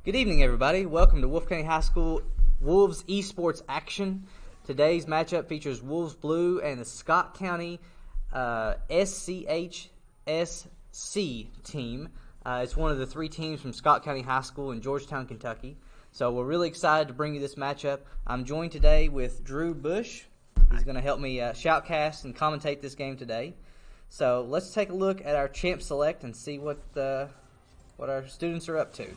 Good evening, everybody. Welcome to Wolfe County High School Wolves Esports action. Today's matchup features Wolves Blue and the Scott County SCHS team. It's one of the three teams from Scott County High School in Georgetown, Kentucky. So we're really excited to bring you this matchup. I'm joined today with Drew Bush. He's going to help me shoutcast and commentate this game today. So let's take a look at our champ select and see what our students are up to.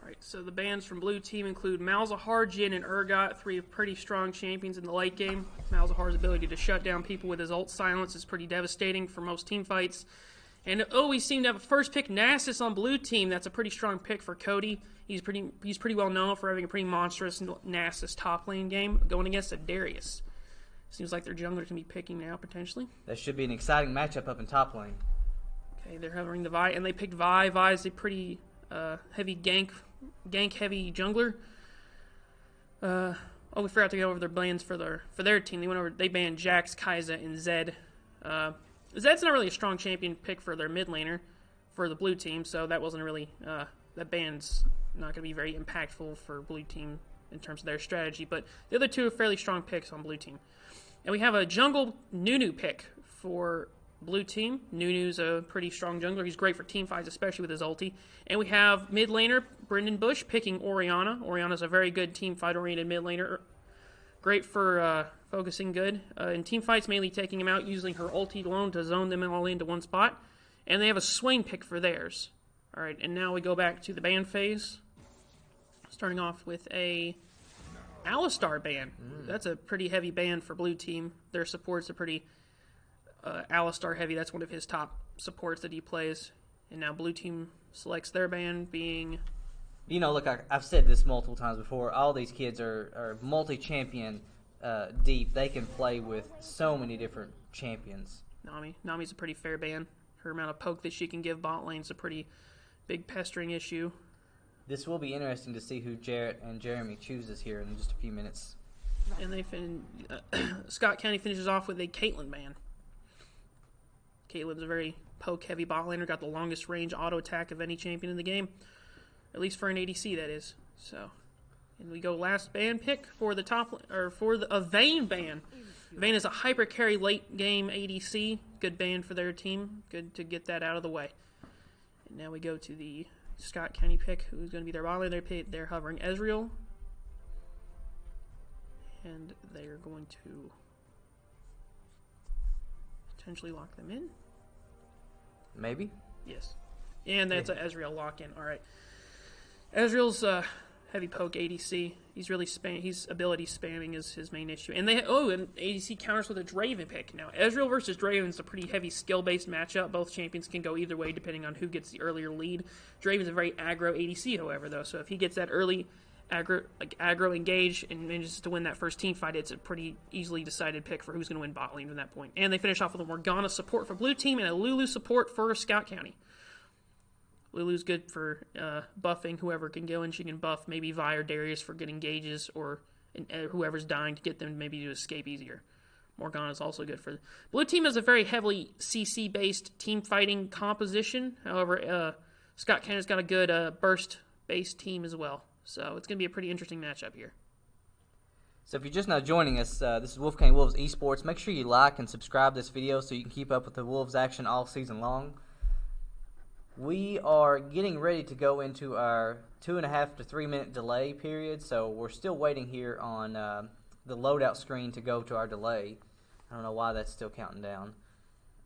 Alright, so the bans from blue team include Malzahar, Jin, and Urgot, three pretty strong champions in the late game. Malzahar's ability to shut down people with his ult silence is pretty devastating for most team fights. And we seem to have a first pick Nasus on blue team. That's a pretty strong pick for Cody. He's pretty well known for having a pretty monstrous Nasus top lane game going against a Darius. Seems like their jungler can be picking now potentially. That should be an exciting matchup up in top lane. Okay, they're hovering the Vi, and they picked Vi. Vi is a pretty heavy gank heavy jungler. We forgot to go over their bans for their team. They banned Jax, Kai'Sa, and Zed. Zed's not really a strong champion pick for their mid laner for the blue team, so that wasn't really that ban's not going to be very impactful for blue team in terms of their strategy. But the other two are fairly strong picks on blue team. And we have a jungle Nunu pick for blue team. Nunu's a pretty strong jungler. He's great for team fights, especially with his ulti. And we have mid laner Brendan Bush picking Orianna. Orianna's a very good team fight oriented mid laner. Great for focusing good. In team fights, mainly taking him out, using her ulti alone to zone them all into one spot. And they have a Swain pick for theirs. Alright, and now we go back to the ban phase. Starting off with a Alistar ban. That's a pretty heavy ban for blue team. Their supports are pretty Alistar heavy. That's one of his top supports that he plays. And now blue team selects their ban being... You know, look, I've said this multiple times before. All these kids are multi-champion deep. They can play with so many different champions. Nami's a pretty fair ban. Her amount of poke that she can give bot lane's a pretty big pestering issue. This will be interesting to see who Jarrett and Jeremy chooses here in just a few minutes. And Scott County finishes off with a Caitlyn ban. Caitlyn's a very poke-heavy bot laner, got the longest range auto attack of any champion in the game, at least for an ADC, that is. So, and we go last ban pick for the a Vayne ban. Vayne is a hyper carry late game ADC, good ban for their team, good to get that out of the way. And now we go to the Scott County pick, who's going to be their bot laner. They're hovering Ezreal, and they are going to potentially lock them in. Maybe? Yes. And that's an Ezreal lock-in. All right. Ezreal's heavy poke ADC. He's really he's ability spamming is his main issue. And and ADC counters with a Draven pick. Now, Ezreal versus Draven is a pretty heavy skill-based matchup. Both champions can go either way depending on who gets the earlier lead. Draven's a very aggro ADC, however, though. So if he gets that early aggro engage and manages to win that first team fight, it's a pretty easily decided pick for who's going to win bot lane from that point. And they finish off with a Morgana support for blue team and a Lulu support for Scott County. Lulu's good for buffing whoever can go, and she can buff maybe Vi or Darius for good engages, or whoever's dying to get them maybe to escape easier. Morgana's also good for... Blue team has a very heavily CC-based team fighting composition. However, Scott County's got a good burst-based team as well. So it's going to be a pretty interesting matchup here. So if you're just now joining us, this is Wolfe County Wolves Esports. Make sure you like and subscribe this video so you can keep up with the Wolves action all season long. We are getting ready to go into our 2.5 to 3 minute delay period, so we're still waiting here on the loadout screen to go to our delay. I don't know why that's still counting down.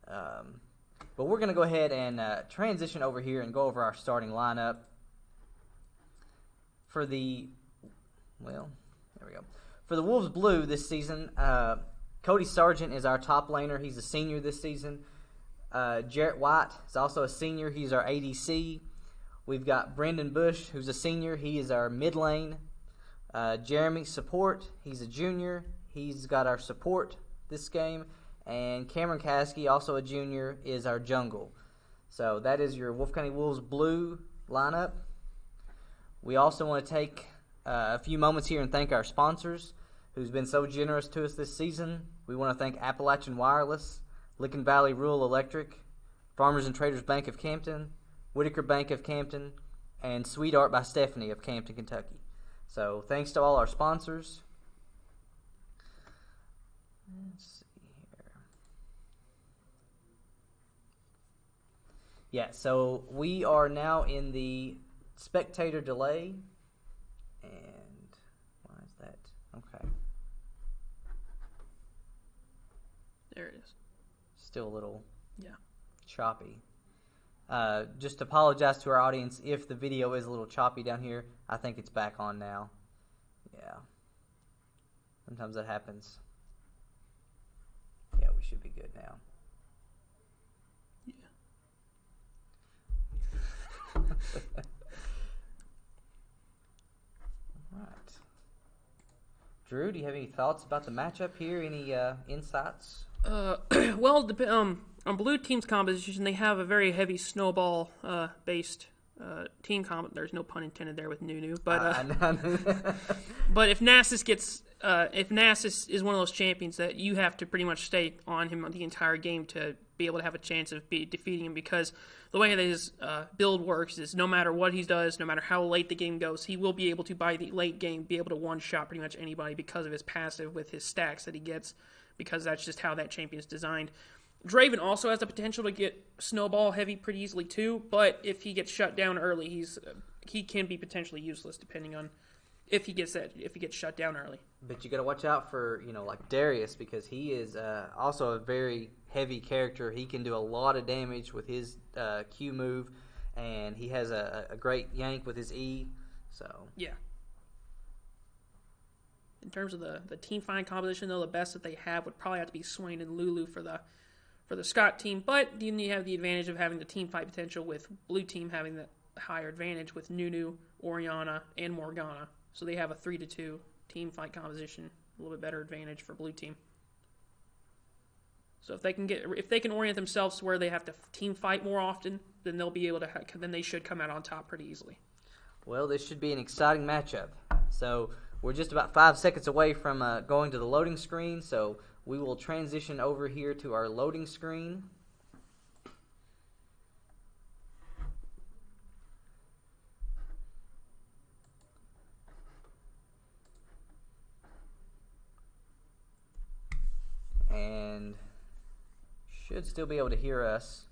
But we're going to go ahead and transition over here and go over our starting lineup. For the Wolves Blue this season, Cody Sargent is our top laner. He's a senior this season. Jarrett White is also a senior. He's our ADC. We've got Brendan Bush, who's a senior. He is our mid lane. Jeremy support. He's a junior. He's got our support this game. And Cameron Caskey, also a junior, is our jungle. So that is your Wolfe County Wolves Blue lineup. We also want to take a few moments here and thank our sponsors who's been so generous to us this season. We want to thank Appalachian Wireless, Licking Valley Rural Electric, Farmers and Traders Bank of Campton, Whitaker Bank of Campton, and Sweet Art by Stephanie of Campton, Kentucky. So thanks to all our sponsors. Let's see here. Yeah, so we are now in the spectator delay. And why is that? Okay. There it is. Still a little Yeah. choppy. Just apologize to our audience if the video is a little choppy down here. I think it's back on now. Yeah. Sometimes that happens. Yeah, we should be good now. Yeah. All right. Drew, do you have any thoughts about the matchup here? Any insights? Well, on blue team's composition, they have a very heavy snowball based team comp. There's no pun intended there with Nunu, but but if Nasus is one of those champions that you have to pretty much stay on him the entire game to be able to have a chance of defeating him, because the way that his build works is no matter what he does, no matter how late the game goes, he will be able to, by the late game, be able to one-shot pretty much anybody because of his passive with his stacks that he gets, because that's just how that champion is designed. Draven also has the potential to get snowball heavy pretty easily too, but if he gets shut down early, he can be potentially useless depending on if he gets shut down early. But you got to watch out for like Darius, because he is also a very heavy character. He can do a lot of damage with his Q move, and he has a great yank with his E. So yeah. In terms of the team fight composition, though, the best that they have would probably have to be Swain and Lulu for the Scott team. But then you have the advantage of having the team fight potential with blue team having the higher advantage with Nunu, Orianna, and Morgana. So they have a 3-2 team fight composition, a little bit better advantage for blue team. So if they can orient themselves to where they have to team fight more often, then they'll be able to. Then they should come out on top pretty easily. Well, this should be an exciting matchup. So we're just about 5 seconds away from going to the loading screen. So we will transition over here to our loading screen. And should still be able to hear us.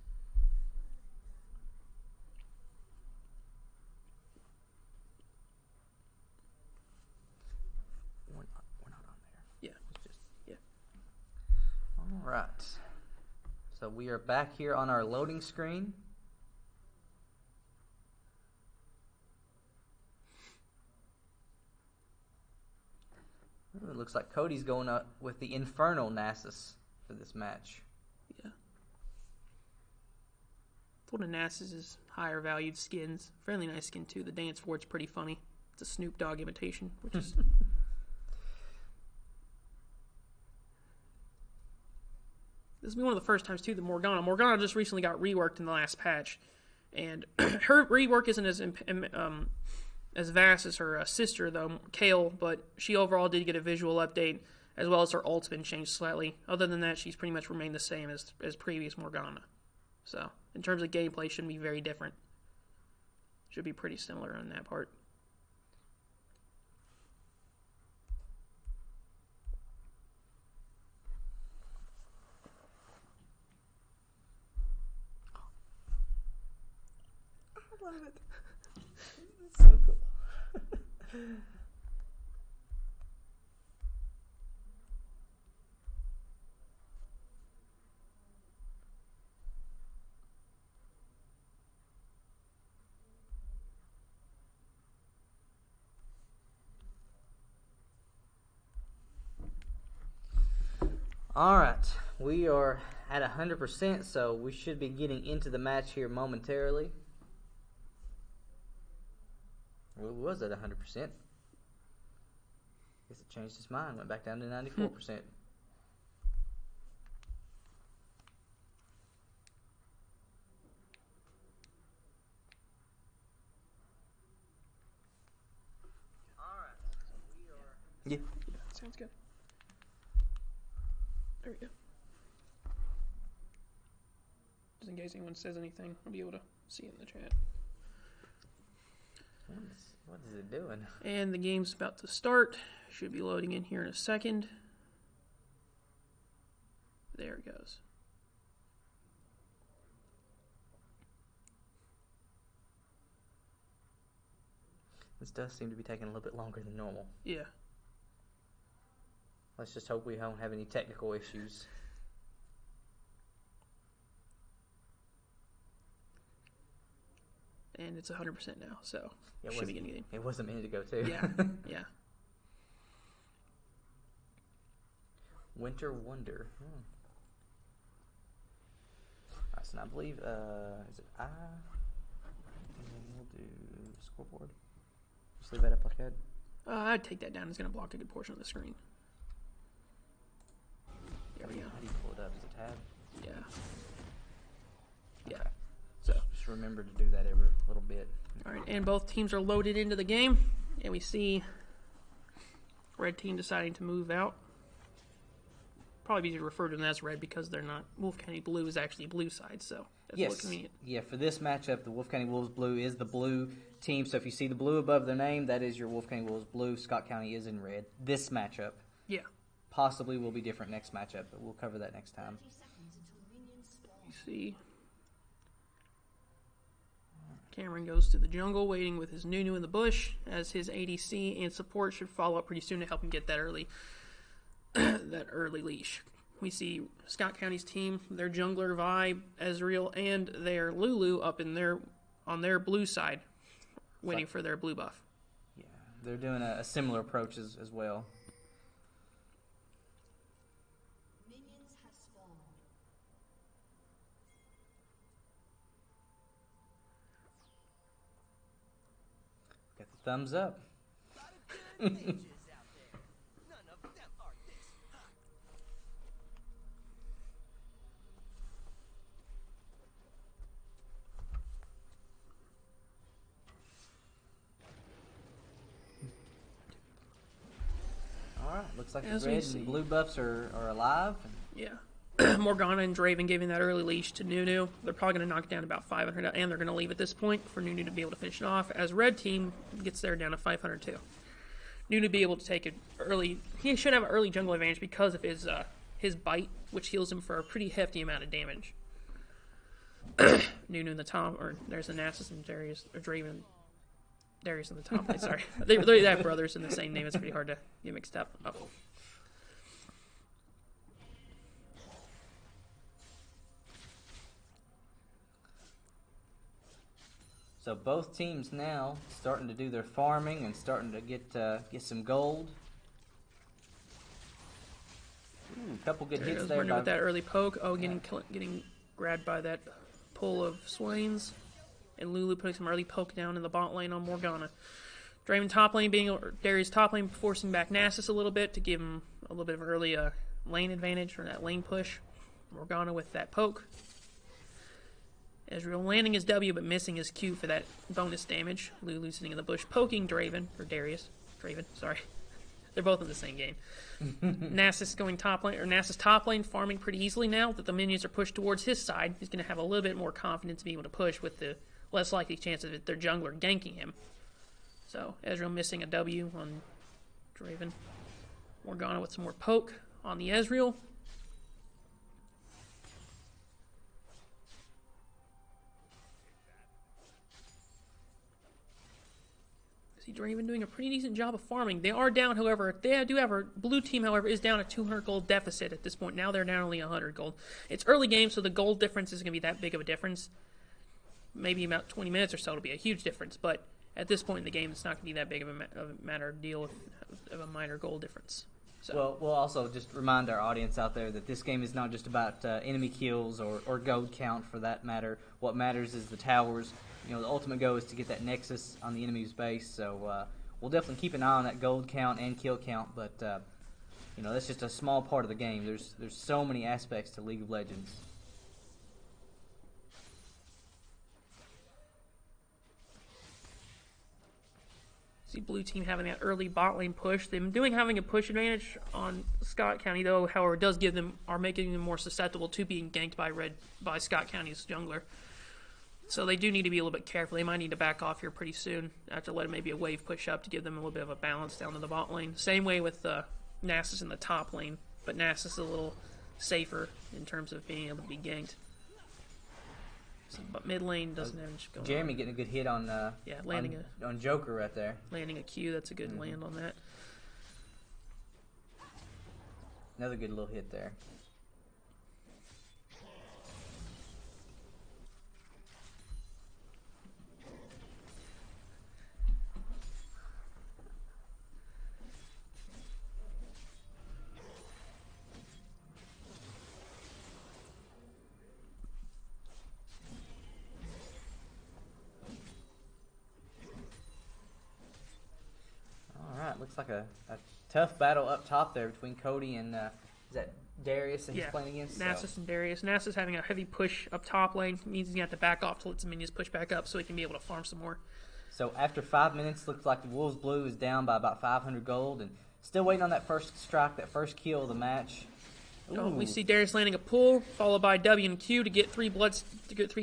We're not on there. Yeah. Yeah. All right. So we are back here on our loading screen. Ooh, it looks like Cody's going up with the Infernal Nasus for this match. Yeah. It's one of Nasus's higher valued skins. Fairly nice skin too. The dance for it's pretty funny. It's a Snoop Dogg imitation, which is this will be one of the first times too that Morgana just recently got reworked in the last patch, and her rework isn't as vast as her sister, though, Kale, but she overall did get a visual update, as well as her ult's been changed slightly. Other than that, she's pretty much remained the same as previous Morgana. So, in terms of gameplay, shouldn't be very different. Should be pretty similar on that part. I love it. It's so cool. All right, we are at 100%, so we should be getting into the match here momentarily. Well, it was at 100%. Guess it changed its mind, went back down to 94%. Yeah. Sounds good. There we go. Just in case anyone says anything, I'll be able to see it in the chat. What is it doing? And the game's about to start. Should be loading in here in a second. There it goes. This does seem to be taking a little bit longer than normal. Yeah. Let's just hope we don't have any technical issues. And it's 100% now, so should be getting it. It was a minute ago, too. Yeah, yeah. Winter Wonder. Alright, so I believe, is it I? And then we'll do scoreboard. Just leave that up like that. I'd take that down. It's going to block a good portion of the screen. There we go. How do you pull it up? Is it tab? Yeah. Yeah. Okay. So, just remember to do that every little bit. All right, and both teams are loaded into the game, and we see red team deciding to move out. Probably easier to refer to them as red because they're not. Wolfe County Blue is actually blue side, so that's a little convenient. Yeah, for this matchup, the Wolfe County Wolves Blue is the blue team. So if you see the blue above their name, that is your Wolfe County Wolves Blue. Scott County is in red. This matchup, yeah, possibly will be different next matchup, but we'll cover that next time. You see, Cameron goes to the jungle, waiting with his Nunu in the bush, as his ADC and support should follow up pretty soon to help him get that early leash. We see Scott County's team, their jungler Vi, Ezreal, and their Lulu up on their blue side, waiting for their blue buff. Yeah, they're doing a similar approach as well. Minions have spawned. Got the thumbs up. Alright, looks like the red and blue buffs are alive. Yeah. Morgana and Draven giving that early leash to Nunu. They're probably going to knock it down to about 500, and they're going to leave at this point for Nunu to be able to finish it off, as red team gets there down to 500 too. Nunu be able to take it early. He should have an early jungle advantage because of his bite, which heals him for a pretty hefty amount of damage. Nunu in the top, or there's the Nasus and Darius, or Draven. Darius in the top lane, sorry. They have brothers in the same name. It's pretty hard to get mixed up. Oh. So both teams now starting to do their farming and starting to get some gold. A couple good hits there. With that early poke. Oh, getting grabbed by that pull of Swains. And Lulu putting some early poke down in the bot lane on Morgana. Draven top lane Darius top lane forcing back Nasus a little bit to give him a little bit of early lane advantage or that lane push. Morgana with that poke. Ezreal landing his W but missing his Q for that bonus damage. Lulu sitting in the bush poking Draven, or Darius. Draven, sorry. They're both in the same game. Nasus going top lane, or Nasus top lane farming pretty easily now that the minions are pushed towards his side. He's going to have a little bit more confidence to be able to push with the less likely chance of their jungler ganking him. So, Ezreal missing a W on Draven. Morgana with some more poke on the Ezreal. See Draven doing a pretty decent job of farming. They are down, however, blue team, however, is down a 200 gold deficit at this point. Now they're down only 100 gold. It's early game, so the gold difference isn't going to be that big of a difference. Maybe about 20 minutes or so it'll be a huge difference, but at this point in the game, it's not going to be that big of a matter of deal of a minor goal difference. So. Well, we'll also just remind our audience out there that this game is not just about enemy kills or gold count for that matter. What matters is the towers. You know, the ultimate goal is to get that nexus on the enemy's base. So we'll definitely keep an eye on that gold count and kill count. But you know, that's just a small part of the game. There's so many aspects to League of Legends. See blue team having that early bot lane push. Them having a push advantage on Scott County though, however, making them more susceptible to being ganked by Scott County's jungler. So they do need to be a little bit careful. They might need to back off here pretty soon after letting maybe a wave push up to give them a little bit of a balance down to the bot lane. Same way with Nasus in the top lane, but Nasus is a little safer in terms of being able to be ganked. So, but mid lane doesn't have much going Jeremy on. getting a good hit on landing on Joker right there. Landing a Q, that's a good land on that. Another good little hit there. Looks like a tough battle up top there between Cody and is that Darius that he's playing against? Nasus and Darius. Nasus having a heavy push up top lane means he's going to have to back off to let some minions push back up so he can be able to farm some more. So after 5 minutes, looks like the Wolves Blue is down by about 500 gold and still waiting on that first strike, that first kill of the match. Oh, we see Darius landing a pull, followed by W and Q to get 3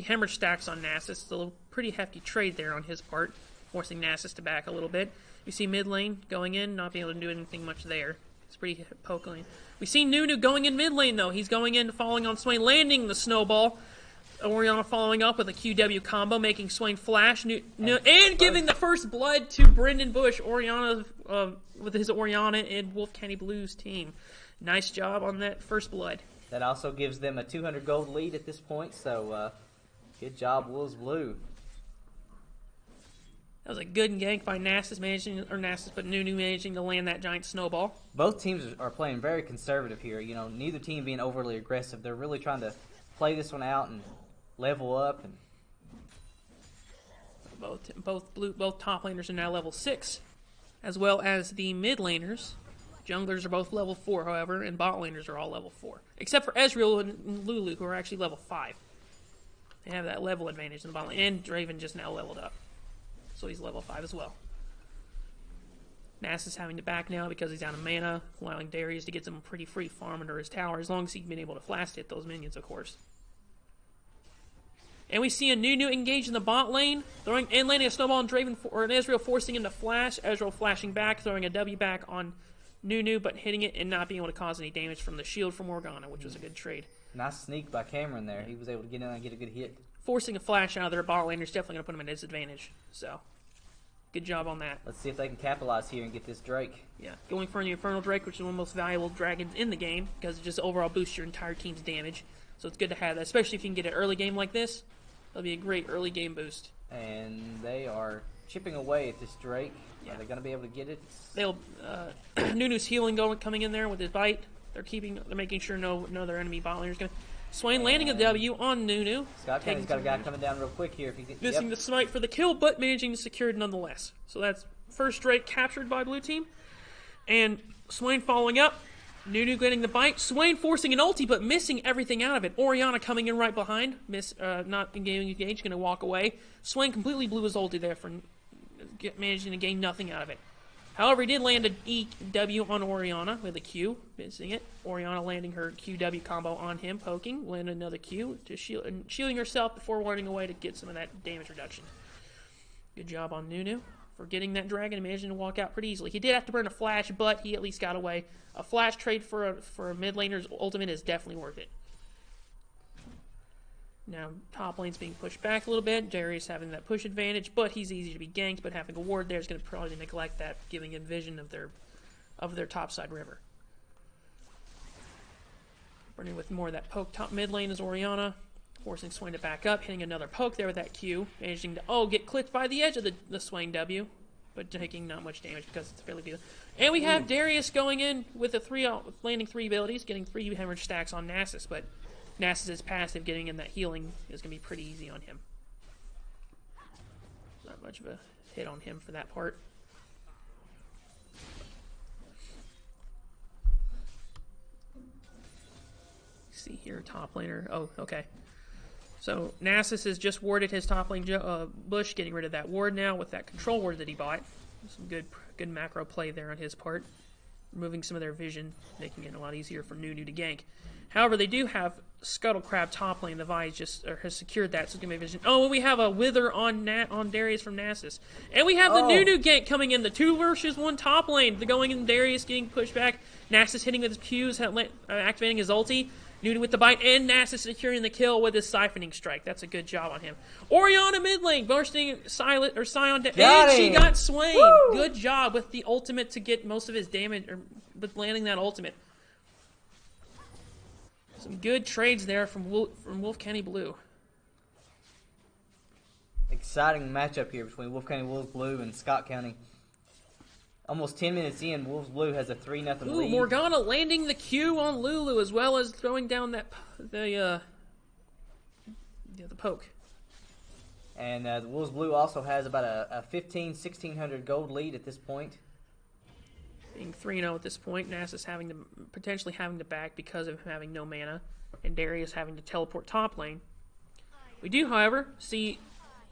hemorrhage stacks on Nasus. It's a pretty hefty trade there on his part, forcing Nasus to back a little bit. We see mid lane going in, not being able to do anything much there. It's pretty poke lane. We see Nunu going in mid lane, though. He's going in, falling on Swain, landing the snowball. Orianna following up with a QW combo, making Swain flash, and giving the first blood to Brendan Bush, Orianna, with his Orianna and Wolf County Blues team. Nice job on that first blood. That also gives them a 200 gold lead at this point, so good job, Wolves Blue. That was a good gank by Nasus, but Nunu managing to land that giant snowball. Both teams are playing very conservative here. You know, neither team being overly aggressive. They're really trying to play this one out and level up. And both top laners are now level 6, as well as the mid laners. Junglers are both level 4, however, and bot laners are all level 4, except for Ezreal and Lulu, who are actually level 5. They have that level advantage in the bot lane, and Draven just now leveled up. So he's level 5 as well. Nasus having to back now because he's out of mana, allowing Darius to get some pretty free farm under his tower, as long as he's been able to flash hit those minions, of course. And we see a Nunu engage in the bot lane, throwing and landing a snowball on Draven, or an Ezreal forcing him to flash. Ezreal flashing back, throwing a W back on Nunu, but hitting it and not being able to cause any damage from the shield from Morgana, which was a good trade. Nice sneak by Cameron there. He was able to get in and get a good hit. Forcing a flash out of their bot laner is definitely going to put them at a disadvantage. So, good job on that. Let's see if they can capitalize here and get this Drake. Yeah, going for the Infernal Drake, which is one of the most valuable dragons in the game, because it just overall boosts your entire team's damage. So it's good to have that, especially if you can get an early game like this. That'll be a great early game boost. And they are chipping away at this Drake. Yeah. Are they going to be able to get it? They'll Nunu's healing coming in there with his bite. They're making sure no other enemy bot laner is going to. Swain landing a W on Nunu. Scott Kenny's got a guy coming down real quick here. If he gets missing the smite for the kill, but managing to secure it nonetheless. So that's first Drake captured by blue team. And Swain following up. Nunu getting the bite. Swain forcing an ulti, but missing everything out of it. Orianna coming in right behind. Not engaging, going to walk away. Swain completely blew his ulti there for managing to gain nothing out of it. However, he did land an EW on Orianna with a Q, missing it. Orianna landing her QW combo on him, poking, landing another Q, to shielding herself before running away to get some of that damage reduction. Good job on Nunu for getting that dragon and managing to walk out pretty easily. He did have to burn a flash, but he at least got away. A flash trade for a mid laner's ultimate is definitely worth it. Now, top lane's being pushed back a little bit. Darius having that push advantage, but he's easy to be ganked, but having a ward there is going to probably neglect that, giving him vision of their topside river. Burning with more of that poke. Top mid lane is Orianna, forcing Swain to back up, hitting another poke there with that Q, managing to, get clipped by the edge of the Swain W, but taking not much damage because it's fairly beautiful. And we have Darius going in with landing 3 abilities, getting 3 hemorrhage stacks on Nasus, but Nasus' passive, getting in that healing, is going to be pretty easy on him. Not much of a hit on him for that part. See here, top laner. Oh, okay. So Nasus has just warded his top lane Bush, getting rid of that ward now with that control ward that he bought. Some good macro play there on his part. Removing some of their vision, making it a lot easier for Nunu to gank. However, they do have Scuttle Crab top lane. The Vi has secured that, so it's going to be vision. Oh, and we have a Wither on Darius from Nasus. And we have the Nunu gank coming in. The 2 versus 1 top lane. The going in, Darius getting pushed back. Nasus hitting with his Qs, activating his ulti. Nunu with the bite, and Nasus securing the kill with his siphoning strike. That's a good job on him. Orianna mid lane, bursting Scion and she got Swain. Woo! Good job with the ultimate to get most of his damage, or with landing that ultimate. Some good trades there from Wolf County Blue. Exciting matchup here between Wolf County Wolves Blue and Scott County. Almost 10 minutes in, Wolves Blue has a 3-0 lead. Morgana landing the Q on Lulu, as well as throwing down the poke. And the Wolves Blue also has about a 1,600 gold lead at this point. Being 3-0 at this point, Nasus potentially having to back because of having no mana, and Darius having to teleport top lane. We do, however, see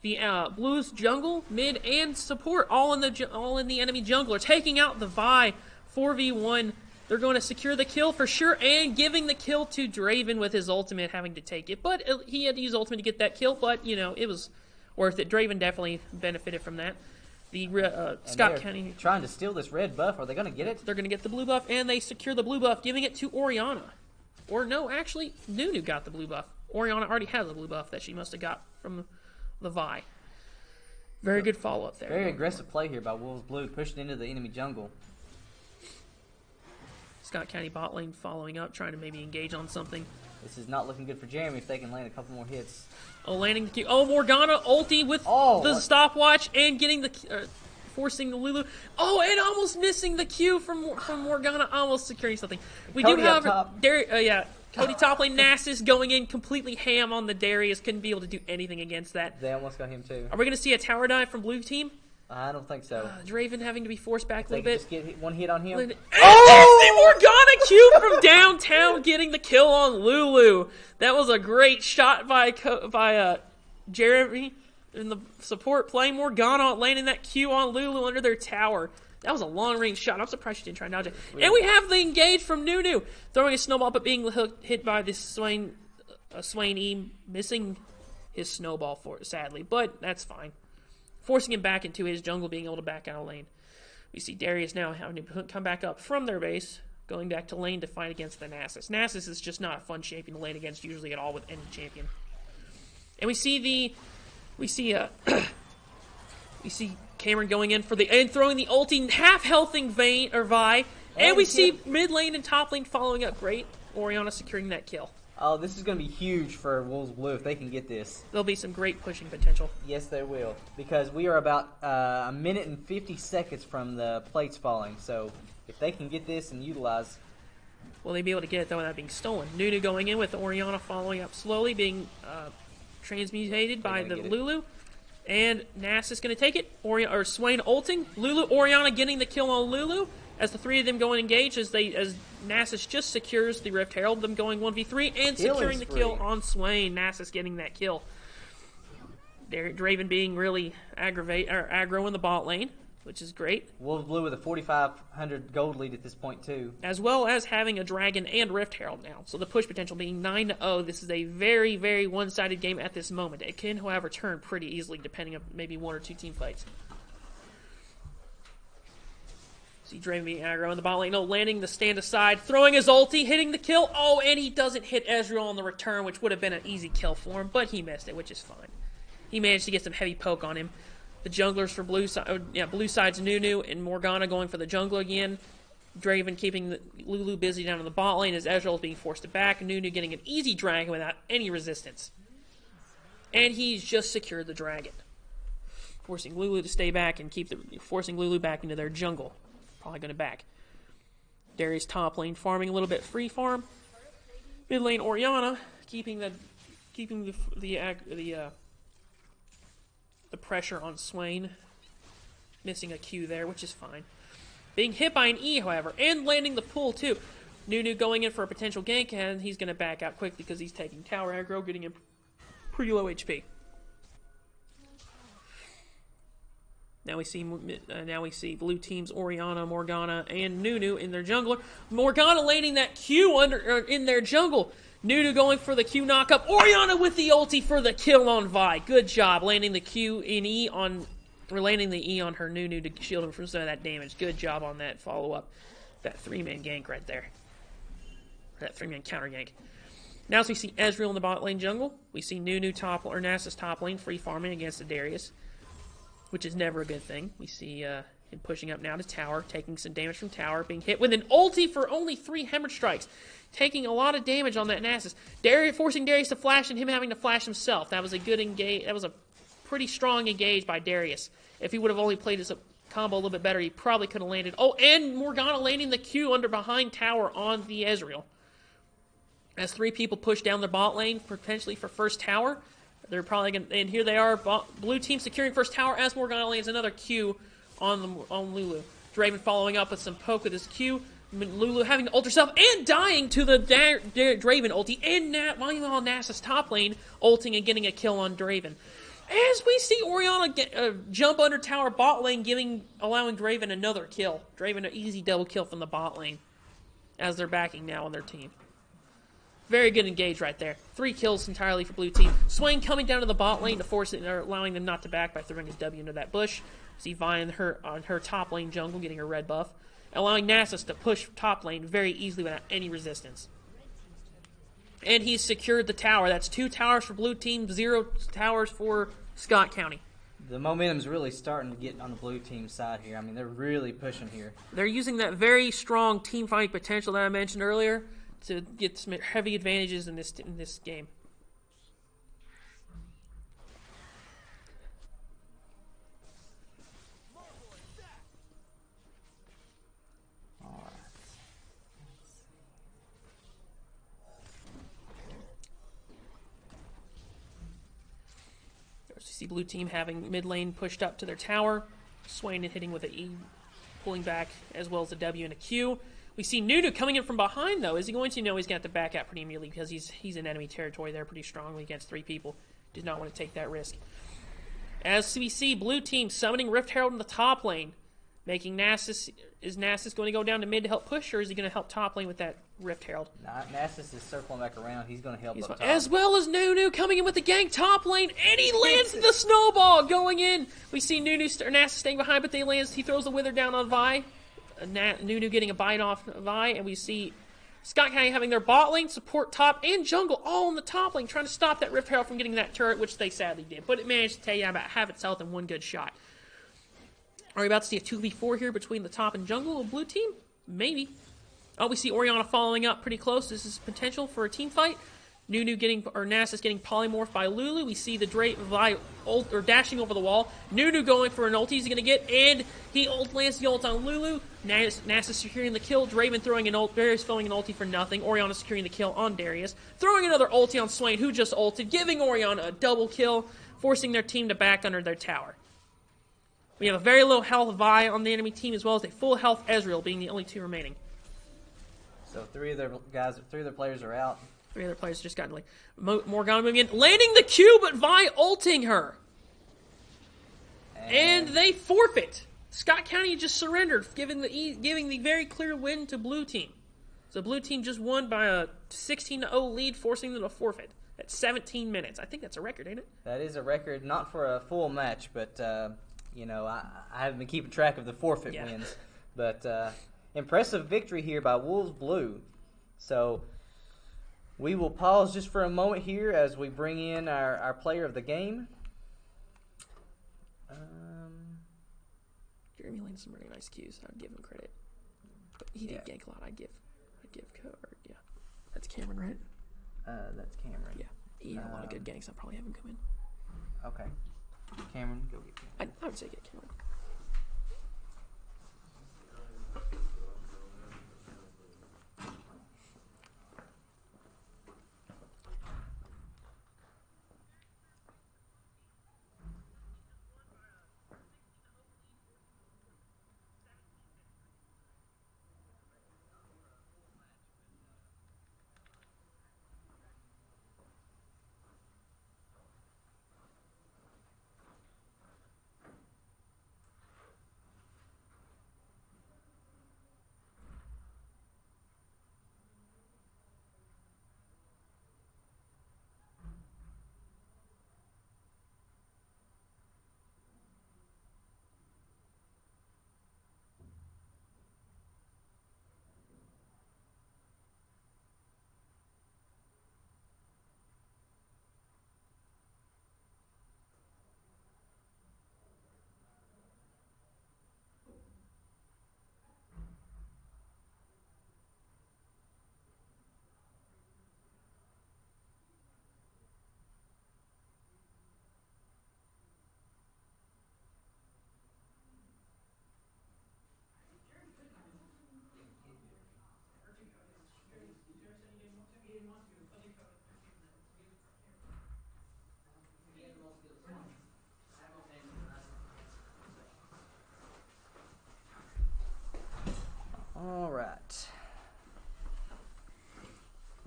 the Blues jungle, mid, and support all in the enemy jungle are taking out the Vi 4v1. They're going to secure the kill for sure, and giving the kill to Draven with his ultimate, having to take it. But he had to use ultimate to get that kill, but, you know, it was worth it. Draven definitely benefited from that. The Scott County trying to steal this red buff. Are they going to get it? They're going to get the blue buff, and they secure the blue buff, giving it to Orianna. Or no, actually, Nunu got the blue buff. Orianna already has a blue buff that she must have got from the Vi. Very good follow-up there. Very aggressive play here by Wolves Blue, pushing into the enemy jungle. Scott County bot lane following up, trying to maybe engage on something. This is not looking good for Jeremy if they can land a couple more hits. Oh, landing the Q. Oh, Morgana ulti with the stopwatch and getting the forcing the Lulu. Oh, and almost missing the Q from Morgana, almost securing something. We Cody do have Cody top lane. Nasus going in completely ham on the Darius. Couldn't be able to do anything against that. They almost got him too. Are we going to see a tower dive from blue team? I don't think so. Draven having to be forced back a little bit. bit. Just get one hit on him. And the Morgana Q from downtown getting the kill on Lulu. That was a great shot by Jeremy in the support playing Morgana, landing that Q on Lulu under their tower. That was a long-range shot. I'm surprised she didn't try and dodge it. And we have the engage from Nunu, throwing a snowball but being hit by this Swain E, missing his snowball sadly, but that's fine. Forcing him back into his jungle, being able to back out of lane. We see Darius now having to come back up from their base, going back to lane to fight against the Nasus. Nasus is just not a fun champion to lane against usually at all with any champion. And we see Cameron going in for and throwing the ulti, half-healthing Vi, and we see mid lane and top lane following up great. Orianna securing that kill. Oh, this is going to be huge for Wolves Blue if they can get this. There'll be some great pushing potential. Yes, they will. Because we are about a minute and 50 seconds from the plates falling. So if they can get this and utilize... Will they be able to get it, though, without being stolen? Nunu going in with Orianna following up slowly, being transmutated by the Lulu. And Nasus is going to take it. Swain ulting. Orianna getting the kill on Lulu. As the three of them go and engage, as Nasus just secures the Rift Herald, them going 1v3 and securing the kill on Swain. Nasus getting that kill. Draven being really aggro in the bot lane, which is great. Wolves Blue with a 4,500 gold lead at this point too. As well as having a Dragon and Rift Herald now. So the push potential being 9-0. This is a very, very one-sided game at this moment. It can, however, turn pretty easily depending on maybe one or two team fights. See Draven being aggro in the bot lane. No, landing the stand aside, throwing his ulti, hitting the kill. Oh, and he doesn't hit Ezreal on the return, which would have been an easy kill for him, but he missed it, which is fine. He managed to get some heavy poke on him. The junglers for blue side's Nunu and Morgana going for the jungle again. Draven keeping the Lulu busy down in the bot lane as Ezreal is being forced to back. Nunu getting an easy dragon without any resistance. And he's just secured the dragon. Forcing Lulu to stay back and forcing Lulu back into their jungle. Probably going to back. Darius top lane farming a little bit, free farm. Mid lane Orianna keeping the pressure on Swain. Missing a Q there, which is fine. Being hit by an E, however, and landing the pull too. Nunu going in for a potential gank, and he's going to back out quickly because he's taking tower aggro, getting him pretty low HP. Now we see blue teams Orianna, Morgana, and Nunu in their jungler. Morgana landing that Q in their jungle. Nunu going for the Q knockup. Orianna with the ulti for the kill on Vi. Good job landing the Q in E on, or landing the E on her Nunu to shield him from some of that damage. Good job on that follow up, that 3-man gank right there. That 3-man counter gank. Now as we see Ezreal in the bot lane jungle, we see Nunu top or Nasus top lane free farming against the Darius, which is never a good thing. We see him pushing up now to tower, taking some damage from tower, being hit with an ulti for only 3 hemorrhage strikes, taking a lot of damage on that Nasus. Darius forcing Darius to flash and him having to flash himself. That was a good engage. That was a pretty strong engage by Darius. If he would have only played his combo a little bit better, he probably could have landed. Oh, and Morgana landing the Q under behind tower on the Ezreal. As 3 people push down the bot lane, potentially for first tower. They're probably going to, and here they are, blue team securing first tower as Morgana lands another Q on Lulu. Draven following up with some poke with his Q. Lulu having to ult herself and dying to the Draven ulti. And meanwhile, Nasus top lane ulting and getting a kill on Draven. As we see Orianna jump under tower bot lane, allowing Draven another kill. Draven an easy double kill from the bot lane as they're backing now on their team. Very good engage right there. 3 kills entirely for blue team. Swain coming down to the bot lane to force it, or allowing them not to back by throwing his W into that bush. See Vi on her top lane jungle getting her red buff, allowing Nasus to push top lane very easily without any resistance. And he's secured the tower. That's 2 towers for blue team, 0 towers for Scott County. The momentum's really starting to get on the blue team side here. I mean, they're really pushing here. They're using that very strong team fight potential that I mentioned earlier to get some heavy advantages in this game. There's you see blue team having mid lane pushed up to their tower. Swain hitting with an E, pulling back as well as a W and a Q. We see Nunu coming in from behind, though. Is he going to? No, he's going to have to back out pretty immediately because he's in enemy territory there pretty strongly against 3 people. Did not want to take that risk. As we see blue team summoning Rift Herald in the top lane, making Nasus. Is Nasus going to go down to mid to help push, or is he going to help top lane with that Rift Herald? Nah, Nasus is circling back around. He's going to help up top. As well as Nunu coming in with the gank top lane, and he lands the snowball going in. We see Nasus staying behind, but he throws the Wither down on Vi. Nunu getting a bite off Vi, and we see Scott County having their bot lane, support top, and jungle all in the top lane, trying to stop that Rift Herald from getting that turret, which they sadly did. But it managed to take about half its health in one good shot. Are we about to see a 2v4 here between the top and jungle of blue team? Maybe. Oh, we see Orianna following up pretty close. This is potential for a team fight. Nasus getting polymorphed by Lulu. We see the Vi dashing over the wall. Nunu going for an ulti he's going to get, and he lands the ult on Lulu. Nasus securing the kill. Draven throwing an ult. Darius throwing an ulti for nothing. Orianna securing the kill on Darius. Throwing another ulti on Swain, who just ulted, giving Orianna a double kill, forcing their team to back under their tower. We have a very low health Vi on the enemy team, as well as a full health Ezreal, being the only 2 remaining. So 3 of their players are out. 3 other players just got like Morgana moving in, landing the Q, but Vi ulting her. And they forfeit. Scott County just surrendered, giving the very clear win to blue team. So blue team just won by a 16-0 lead, forcing them to forfeit at 17 minutes. I think that's a record, ain't it? That is a record, not for a full match, but I haven't been keeping track of the forfeit wins. But impressive victory here by Wolves Blue. So we will pause just for a moment here as we bring in our player of the game. Jeremy landed some really nice Qs. I'd give him credit. But he did gank a lot. I'd give yeah. That's Cameron, right? That's Cameron. Yeah. He had a lot of good ganks. I'd probably have him come in. Okay. Cameron, go get Cameron. I would say get Cameron.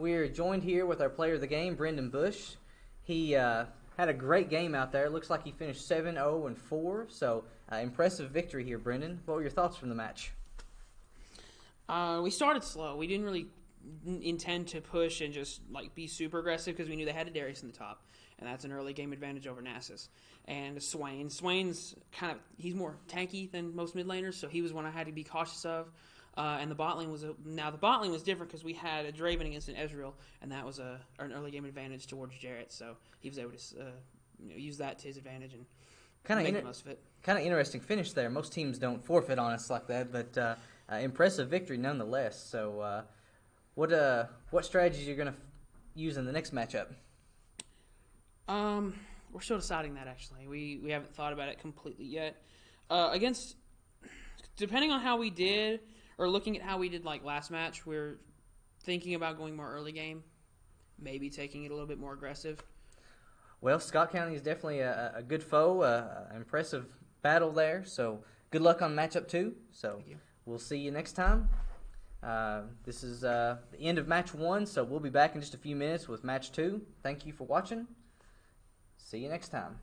We're joined here with our player of the game, Brendan Bush. He had a great game out there. Looks like he finished 7-0-4. So impressive victory here, Brendan. What were your thoughts from the match? We started slow. We didn't really intend to push and just like be super aggressive because we knew they had a Darius in the top, and that's an early game advantage over Nasus. And Swain's he's more tanky than most mid laners, so he was one I had to be cautious of. And the bot lane was different because we had a Draven against an Ezreal, and that was an early game advantage towards Jarrett. So he was able to use that to his advantage and make the most of it. Kind of interesting finish there. Most teams don't forfeit on us like that, but impressive victory nonetheless. So what strategies you're going to use in the next matchup? We're still deciding that, actually. We haven't thought about it completely yet. Depending on how we did, or looking at how we did like last match, we're thinking about going more early game, maybe taking it a little bit more aggressive. Well, Scott County is definitely a good foe, an impressive battle there. So good luck on matchup 2. So we'll see you next time. This is the end of match 1, so we'll be back in just a few minutes with match 2. Thank you for watching. See you next time.